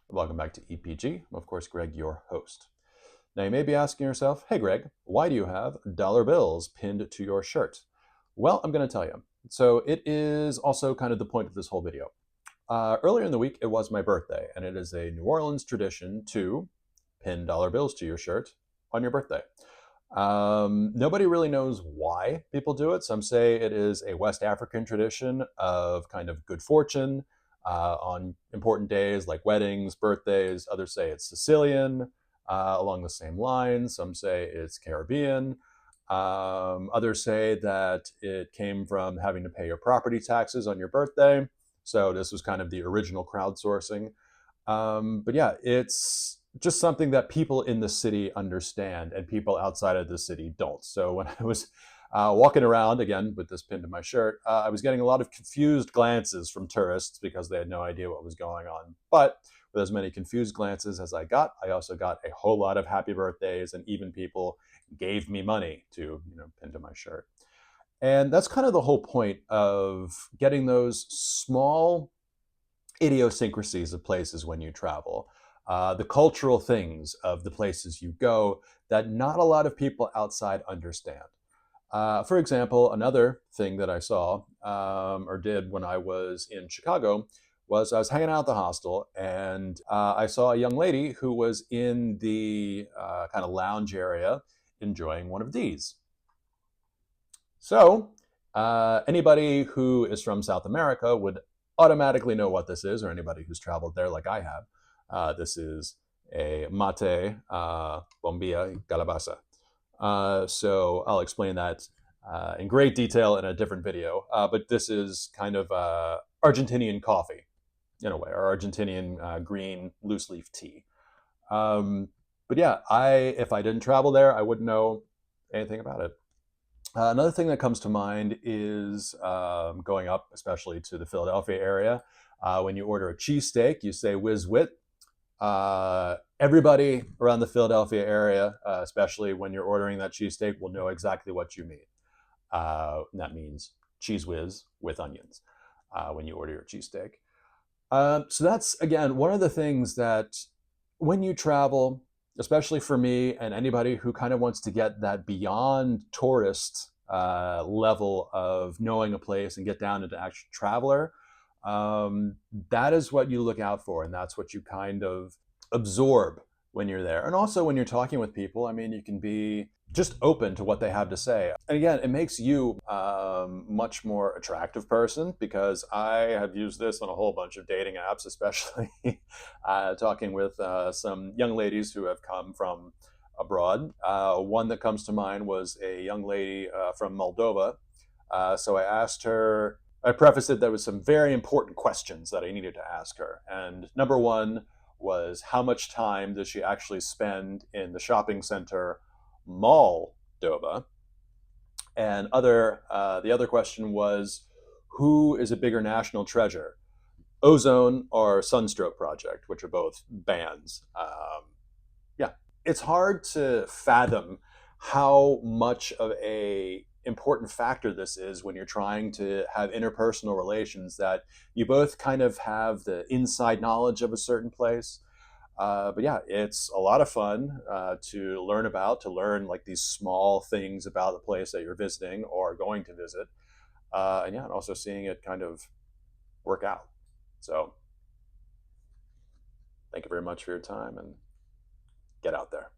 Welcome back to EPG. I'm, of course, Greg, your host. Now, you may be asking yourself, hey, Greg, why do you have dollar bills pinned to your shirt? Well, I'm going to tell you. So it is also kind of the point of this whole video. Earlier in the week, it was my birthday, and it is a New Orleans tradition to pin dollar bills to your shirt on your birthday. Nobody really knows why people do it. Some say it is a West African tradition of kind of good fortune on important days like weddings, birthdays. Others say it's Sicilian, along the same lines. Some say it's Caribbean. Others say that it came from having to pay your property taxes on your birthday. So this was kind of the original crowdsourcing. But yeah, it's just something that people in the city understand and people outside of the city don't. So when I was walking around, again, with this pin to my shirt, I was getting a lot of confused glances from tourists because they had no idea what was going on. But with as many confused glances as I also got a whole lot of happy birthdays, and even people gave me money to, pin to my shirt. And that's kind of the whole point of getting those small idiosyncrasies of places when you travel, the cultural things of the places you go that not a lot of people outside understand. For example, another thing that I saw or did when I was in Chicago was I was hanging out at the hostel, and I saw a young lady who was in the kind of lounge area enjoying one of these. So anybody who is from South America would automatically know what this is, or anybody who's traveled there like I have. This is a mate bombilla calabaza. So I'll explain that in great detail in a different video. But this is kind of Argentinian coffee, in a way, or Argentinian green loose leaf tea. But yeah, if I didn't travel there, I wouldn't know anything about it. Another thing that comes to mind is going up, especially to the Philadelphia area. When you order a cheesesteak, you say whiz wit. Everybody around the Philadelphia area, especially when you're ordering that cheesesteak, will know exactly what you mean. That means cheese whiz with onions when you order your cheesesteak. So that's, again, one of the things that when you travel, especially for me and anybody who kind of wants to get that beyond tourist level of knowing a place and get down into actual traveler, that is what you look out for, and that's what you kind of absorb when you're there. And also when you're talking with people, I mean, you can be just open to what they have to say. And again, it makes you much more attractive person, because I have used this on a whole bunch of dating apps, especially talking with some young ladies who have come from abroad. One that comes to mind was a young lady from Moldova. So I asked her, I prefaced it, there was some very important questions that I needed to ask her. And number one was, how much time does she actually spend in the shopping center Moldova? And the other question was, who is a bigger national treasure, Ozone or Sunstroke Project, which are both bands? Yeah, it's hard to fathom how much of a important factor this is when you're trying to have interpersonal relations, that you both kind of have the inside knowledge of a certain place. But yeah, it's a lot of fun to learn like these small things about the place that you're visiting or going to visit. And yeah, and also seeing it kind of work out. So thank you very much for your time, and get out there.